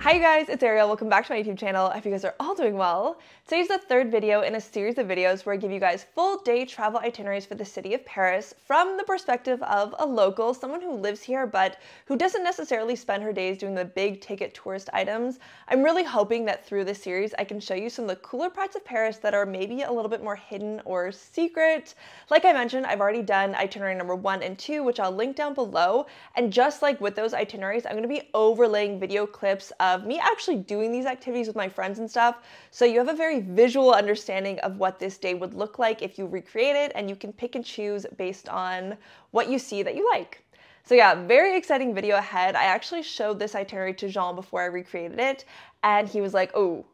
Hi guys, it's Arielle. Welcome back to my YouTube channel. I hope you guys are all doing well. Today's the third video in a series of videos where I give you guys full day travel itineraries for the city of Paris from the perspective of a local, someone who lives here but who doesn't necessarily spend her days doing the big ticket tourist items. I'm really hoping that through this series I can show you some of the cooler parts of Paris that are maybe a little bit more hidden or secret. Like I mentioned, I've already done itinerary number 1 and 2, which I'll link down below, and just like with those itineraries, I'm going to be overlaying video clips of me actually doing these activities with my friends and stuff, so you have a very visual understanding of what this day would look like if you recreate it, and you can pick and choose based on what you see that you like. So yeah, very exciting video ahead. I actually showed this itinerary to Jean before I recreated it, and he was like, oh,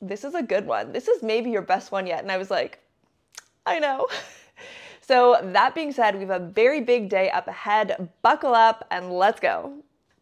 this is a good one. This is maybe your best one yet. And I was like, I know. So that being said, we have a very big day up ahead. Buckle up and let's go.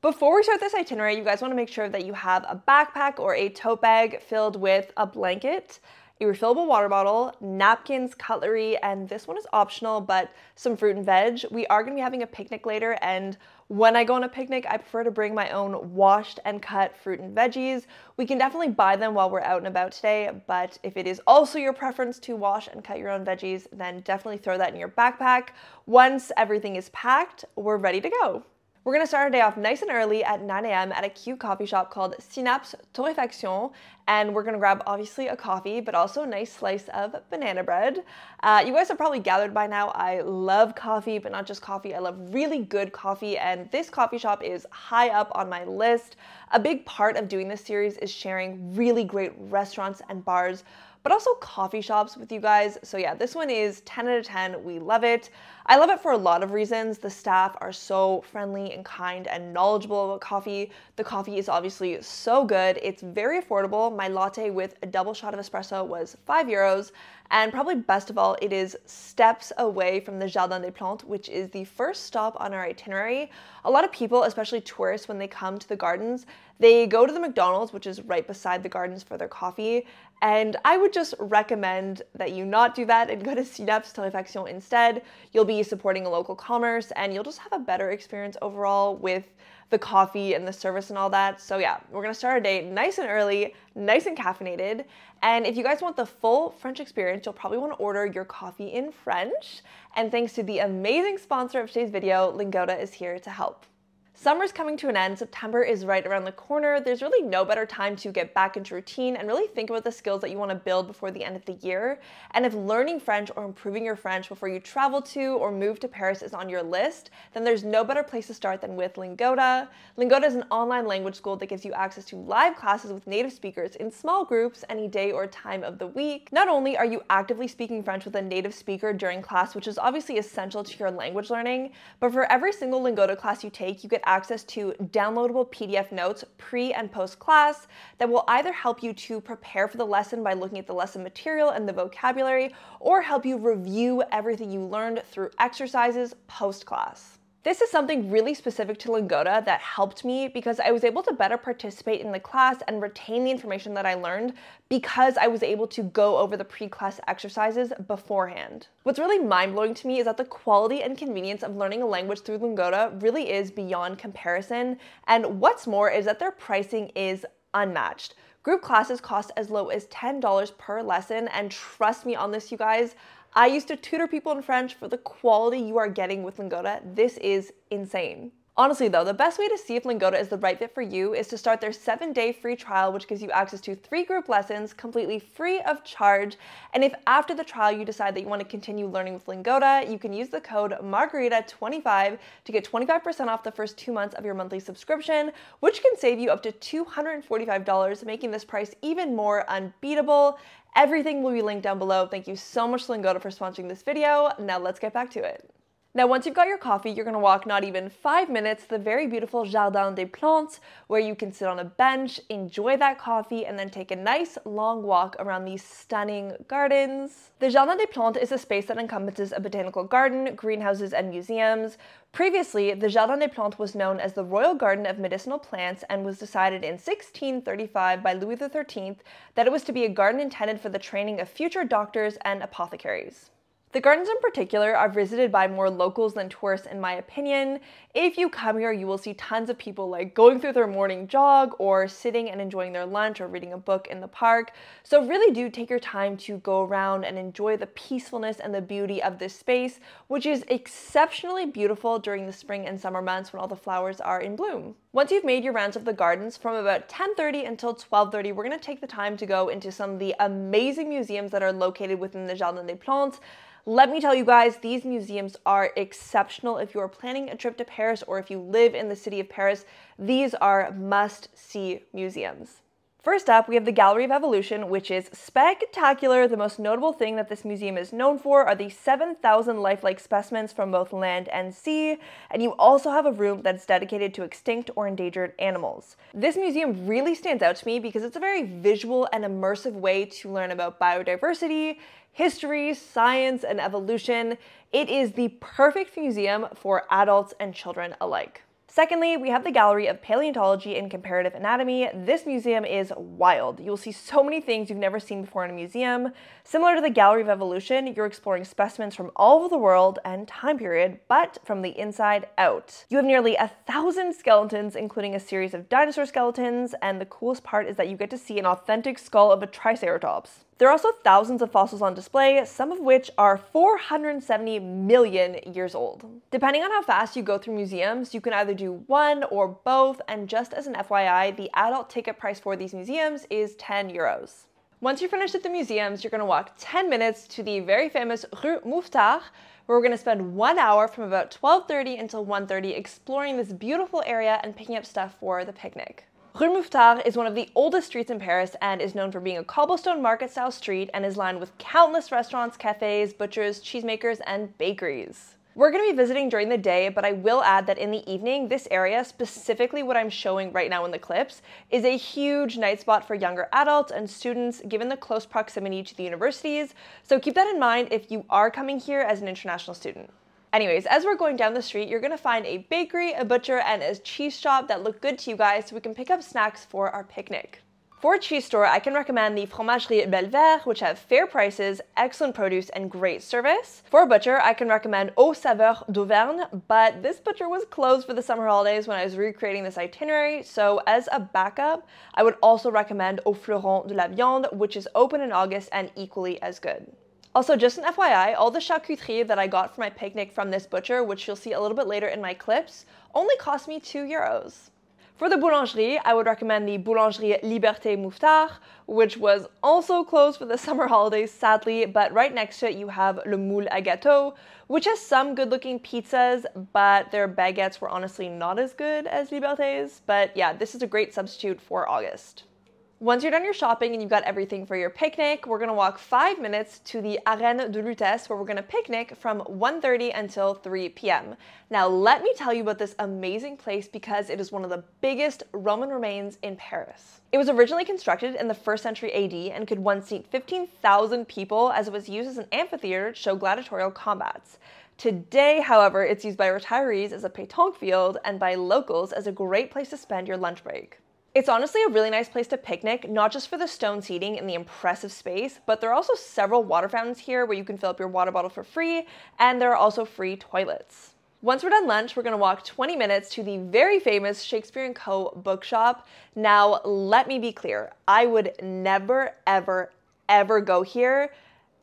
Before we start this itinerary, you guys want to make sure that you have a backpack or a tote bag filled with a blanket, a refillable water bottle, napkins, cutlery, and this one is optional, but some fruit and veg. We are going to be having a picnic later, and when I go on a picnic, I prefer to bring my own washed and cut fruit and veggies. We can definitely buy them while we're out and about today, but if it is also your preference to wash and cut your own veggies, then definitely throw that in your backpack. Once everything is packed, we're ready to go. We're going to start our day off nice and early at 9 a.m. at a cute coffee shop called Synapse Torréfaction, and we're going to grab obviously a coffee, but also a nice slice of banana bread. You guys have probably gathered by now, I love coffee, but not just coffee. I love really good coffee, and this coffee shop is high up on my list. A big part of doing this series is sharing really great restaurants and bars, but also coffee shops with you guys. So yeah, this one is 10 out of 10. We love it. I love it for a lot of reasons. The staff are so friendly and kind and knowledgeable about coffee. The coffee is obviously so good. It's very affordable. My latte with a double shot of espresso was €5. And probably best of all, it is steps away from the Jardin des Plantes, which is the first stop on our itinerary. A lot of people, especially tourists, when they come to the gardens, they go to the McDonald's, which is right beside the gardens, for their coffee. And I would just recommend that you not do that and go to Synapse Torréfaction instead. You'll be supporting a local commerce, and you'll just have a better experience overall with the coffee and the service and all that. So yeah, we're gonna start our day nice and early, nice and caffeinated. And if you guys want the full French experience, you'll probably want to order your coffee in French. And thanks to the amazing sponsor of today's video, Lingoda is here to help. Summer's coming to an end. September is right around the corner. There's really no better time to get back into routine and really think about the skills that you want to build before the end of the year. And if learning French or improving your French before you travel to or move to Paris is on your list, then there's no better place to start than with Lingoda. Lingoda is an online language school that gives you access to live classes with native speakers in small groups any day or time of the week. Not only are you actively speaking French with a native speaker during class, which is obviously essential to your language learning, but for every single Lingoda class you take, you get access to downloadable PDF notes pre and post class that will either help you to prepare for the lesson by looking at the lesson material and the vocabulary, or help you review everything you learned through exercises post class. This is something really specific to Lingoda that helped me because I was able to better participate in the class and retain the information that I learned because I was able to go over the pre-class exercises beforehand. What's really mind-blowing to me is that the quality and convenience of learning a language through Lingoda really is beyond comparison, and what's more is that their pricing is unmatched. Group classes cost as low as $10 per lesson, and trust me on this, you guys, I used to tutor people in French. For the quality you are getting with Lingoda, this is insane. Honestly though, the best way to see if Lingoda is the right fit for you is to start their 7-day free trial, which gives you access to 3 group lessons completely free of charge. And if after the trial you decide that you want to continue learning with Lingoda, you can use the code Margarita25 to get 25% off the first 2 months of your monthly subscription, which can save you up to $245, making this price even more unbeatable. Everything will be linked down below. Thank you so much to Lingoda for sponsoring this video. Now let's get back to it. Now, once you've got your coffee, you're gonna walk not even 5 minutes to the very beautiful Jardin des Plantes, where you can sit on a bench, enjoy that coffee, and then take a nice long walk around these stunning gardens. The Jardin des Plantes is a space that encompasses a botanical garden, greenhouses, and museums. Previously, the Jardin des Plantes was known as the Royal Garden of Medicinal Plants and was decided in 1635 by Louis XIII that it was to be a garden intended for the training of future doctors and apothecaries. The gardens in particular are visited by more locals than tourists in my opinion. If you come here, you will see tons of people like going through their morning jog or sitting and enjoying their lunch or reading a book in the park. So really do take your time to go around and enjoy the peacefulness and the beauty of this space, which is exceptionally beautiful during the spring and summer months when all the flowers are in bloom. Once you've made your rounds of the gardens, from about 10:30 until 12:30, we're going to take the time to go into some of the amazing museums that are located within the Jardin des Plantes. Let me tell you guys, these museums are exceptional. If you are planning a trip to Paris or if you live in the city of Paris, these are must-see museums. First up, we have the Gallery of Evolution, which is spectacular. The most notable thing that this museum is known for are the 7,000 lifelike specimens from both land and sea, and you also have a room that's dedicated to extinct or endangered animals. This museum really stands out to me because it's a very visual and immersive way to learn about biodiversity, history, science, and evolution. It is the perfect museum for adults and children alike. Secondly, we have the Gallery of Paleontology and Comparative Anatomy. This museum is wild. You'll see so many things you've never seen before in a museum. Similar to the Gallery of Evolution, you're exploring specimens from all over the world and time period, but from the inside out. You have nearly 1,000 skeletons, including a series of dinosaur skeletons, and the coolest part is that you get to see an authentic skull of a triceratops. There are also thousands of fossils on display, some of which are 470 million years old. Depending on how fast you go through museums, you can either do one or both, and just as an FYI, the adult ticket price for these museums is 10 euros. Once you're finished at the museums, you're going to walk 10 minutes to the very famous Rue Mouffetard, where we're going to spend 1 hour from about 12:30 until 1:30 exploring this beautiful area and picking up stuff for the picnic. Rue Mouffetard is one of the oldest streets in Paris and is known for being a cobblestone market-style street and is lined with countless restaurants, cafes, butchers, cheesemakers, and bakeries. We're going to be visiting during the day, but I will add that in the evening, this area, specifically what I'm showing right now in the clips, is a huge night spot for younger adults and students given the close proximity to the universities, so keep that in mind if you are coming here as an international student. Anyways, as we're going down the street, you're going to find a bakery, a butcher, and a cheese shop that look good to you guys so we can pick up snacks for our picnic. For a cheese store, I can recommend the Fromagerie Belver, which have fair prices, excellent produce, and great service. For a butcher, I can recommend Aux Saveurs d'Auvergne, but this butcher was closed for the summer holidays when I was recreating this itinerary, so as a backup, I would also recommend Au Fleuron de la Viande, which is open in August and equally as good. Also, just an FYI, all the charcuterie that I got for my picnic from this butcher, which you'll see a little bit later in my clips, only cost me 2 euros. For the boulangerie, I would recommend the Boulangerie Liberté Mouffetard, which was also closed for the summer holidays, sadly, but right next to it you have Le Moule à Gâteau, which has some good-looking pizzas, but their baguettes were honestly not as good as Liberté's. But yeah, this is a great substitute for August. Once you're done your shopping and you've got everything for your picnic, we're going to walk 5 minutes to the Arènes de Lutèce, where we're going to picnic from 1:30 until 3 p.m. Now, let me tell you about this amazing place because it is one of the biggest Roman remains in Paris. It was originally constructed in the 1st century AD and could once seat 15,000 people as it was used as an amphitheater to show gladiatorial combats. Today, however, it's used by retirees as a pétanque field and by locals as a great place to spend your lunch break. It's honestly a really nice place to picnic, not just for the stone seating and the impressive space, but there are also several water fountains here where you can fill up your water bottle for free, and there are also free toilets. Once we're done lunch, we're going to walk 20 minutes to the very famous Shakespeare and Co bookshop. Now, let me be clear, I would never, ever, ever go here,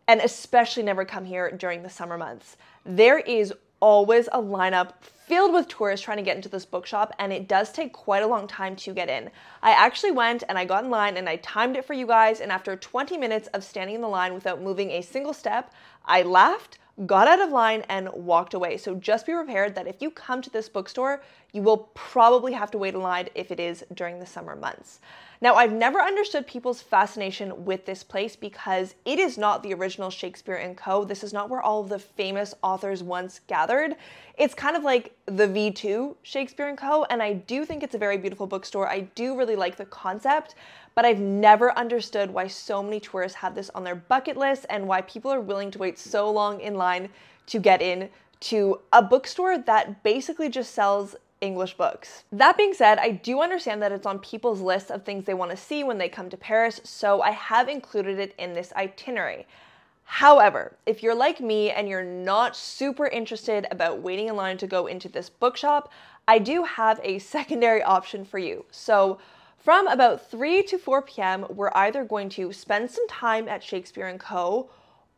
and especially never come here during the summer months. There is always a lineup filled with tourists trying to get into this bookshop, and it does take quite a long time to get in. I actually went and I got in line and I timed it for you guys, and after 20 minutes of standing in the line without moving a single step, I laughed, got out of line, and walked away. So just be prepared that if you come to this bookstore, you will probably have to wait in line if it is during the summer months. Now, I've never understood people's fascination with this place because it is not the original Shakespeare and Co. This is not where all of the famous authors once gathered. It's kind of like the V2 Shakespeare and Co. And I do think it's a very beautiful bookstore. I do really like the concept, but I've never understood why so many tourists have this on their bucket list and why people are willing to wait so long in line to get in to a bookstore that basically just sells English books. That being said, I do understand that it's on people's list of things they want to see when they come to Paris, so I have included it in this itinerary. However, if you're like me and you're not super interested about waiting in line to go into this bookshop, I do have a secondary option for you. So from about 3 to 4 p.m., we're either going to spend some time at Shakespeare and Co.,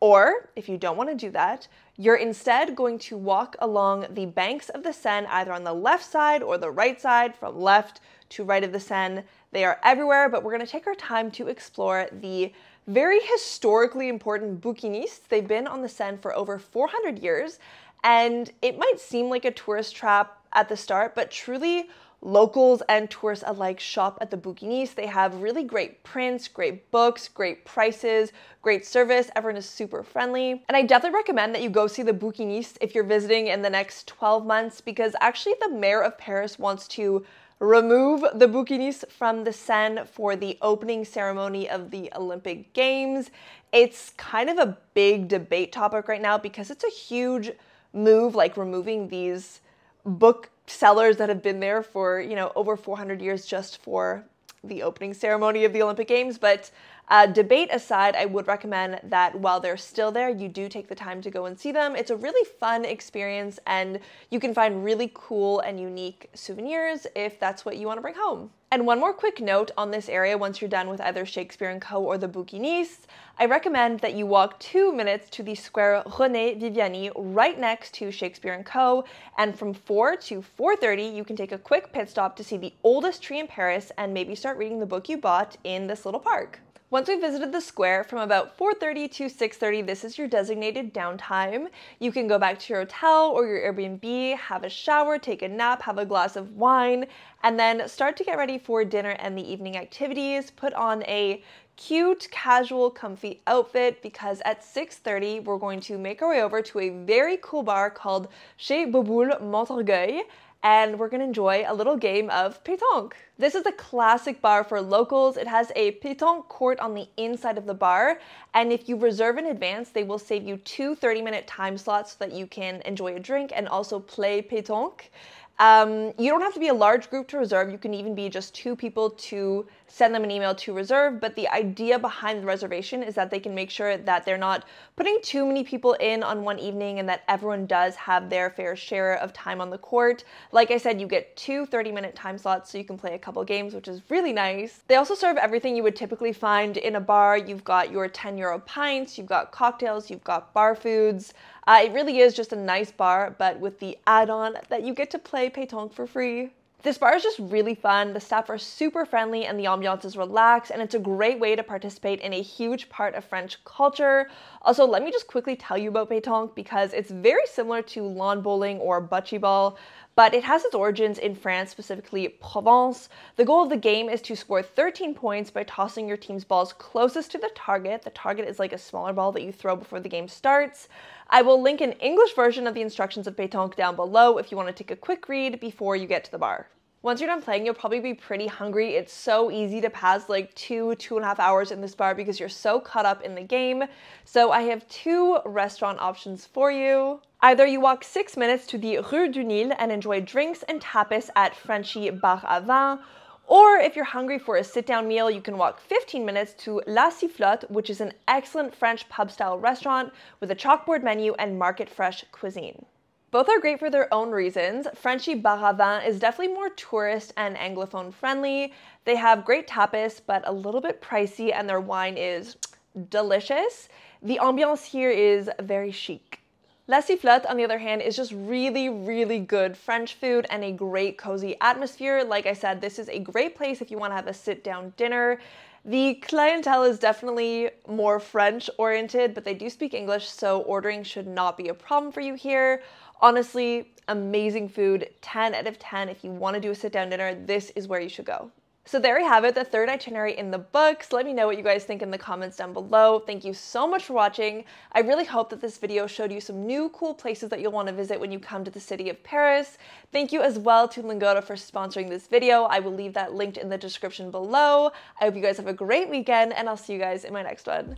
or if you don't want to do that, you're instead going to walk along the banks of the Seine, either on the left side or the right side, from left to right of the Seine. They are everywhere, but we're going to take our time to explore the very historically important bouquinistes. They've been on the Seine for over 400 years, and it might seem like a tourist trap at the start, but truly locals and tourists alike shop at the bouquinistes. They have really great prints, great books, great prices, great service. Everyone is super friendly. And I definitely recommend that you go see the bouquinistes if you're visiting in the next 12 months, because actually the mayor of Paris wants to remove the bouquinistes from the Seine for the opening ceremony of the Olympic Games. It's kind of a big debate topic right now because it's a huge move, like removing these book sellers that have been there for, you know, over 400 years just for the opening ceremony of the Olympic Games. But debate aside, I would recommend that while they're still there, you do take the time to go and see them. It's a really fun experience, and you can find really cool and unique souvenirs if that's what you want to bring home. And one more quick note on this area once you're done with either Shakespeare and Co. or the bouquinistes, I recommend that you walk 2 minutes to the square René Viviani right next to Shakespeare and Co. And from 4 to 4:30, you can take a quick pit stop to see the oldest tree in Paris and maybe start reading the book you bought in this little park. Once we've visited the square, from about 4:30 to 6:30, this is your designated downtime. You can go back to your hotel or your Airbnb, have a shower, take a nap, have a glass of wine, and then start to get ready for dinner and the evening activities. Put on a cute, casual, comfy outfit, because at 6:30, we're going to make our way over to a very cool bar called Chez BOUBOULE MONTORGUEIL, and we're gonna enjoy a little game of pétanque. This is a classic bar for locals. It has a pétanque court on the inside of the bar, and if you reserve in advance, they will save you 2 30-minute time slots so that you can enjoy a drink and also play pétanque. You don't have to be a large group to reserve. You can even be just 2 people to send them an email to reserve. But the idea behind the reservation is that they can make sure that they're not putting too many people in on one evening and that everyone does have their fair share of time on the court. Like I said, you get 2 30-minute time slots so you can play a couple games, which is really nice. They also serve everything you would typically find in a bar. You've got your 10 euro pints, you've got cocktails, you've got bar foods. It really is just a nice bar, but with the add-on that you get to play pétanque for free. This bar is just really fun. The staff are super friendly and the ambiance is relaxed, and it's a great way to participate in a huge part of French culture. Also, let me just quickly tell you about pétanque because it's very similar to lawn bowling or bocce ball, but it has its origins in France, specifically Provence. The goal of the game is to score 13 points by tossing your team's balls closest to the target. The target is like a smaller ball that you throw before the game starts. I will link an English version of the instructions of pétanque down below if you want to take a quick read before you get to the bar. Once you're done playing, you'll probably be pretty hungry. It's so easy to pass like 2.5 hours in this bar because you're so caught up in the game. So I have 2 restaurant options for you. Either you walk 6 minutes to the Rue du Nil and enjoy drinks and tapas at Frenchie Bar à Vin, or if you're hungry for a sit-down meal, you can walk 15 minutes to La Siflotte, which is an excellent French pub-style restaurant with a chalkboard menu and market-fresh cuisine. Both are great for their own reasons. Frenchie Bar à Vin is definitely more tourist and anglophone friendly. They have great tapas, but a little bit pricey, and their wine is delicious. The ambiance here is very chic. La Siflotte, on the other hand, is just really, really good French food and a great cozy atmosphere. Like I said, this is a great place if you want to have a sit-down dinner. The clientele is definitely more French-oriented, but they do speak English, so ordering should not be a problem for you here. Honestly, amazing food, 10 out of 10. If you want to do a sit-down dinner, this is where you should go. So there we have it, the third itinerary in the books. Let me know what you guys think in the comments down below. Thank you so much for watching. I really hope that this video showed you some new cool places that you'll want to visit when you come to the city of Paris. Thank you as well to Lingoda for sponsoring this video. I will leave that linked in the description below. I hope you guys have a great weekend, and I'll see you guys in my next one.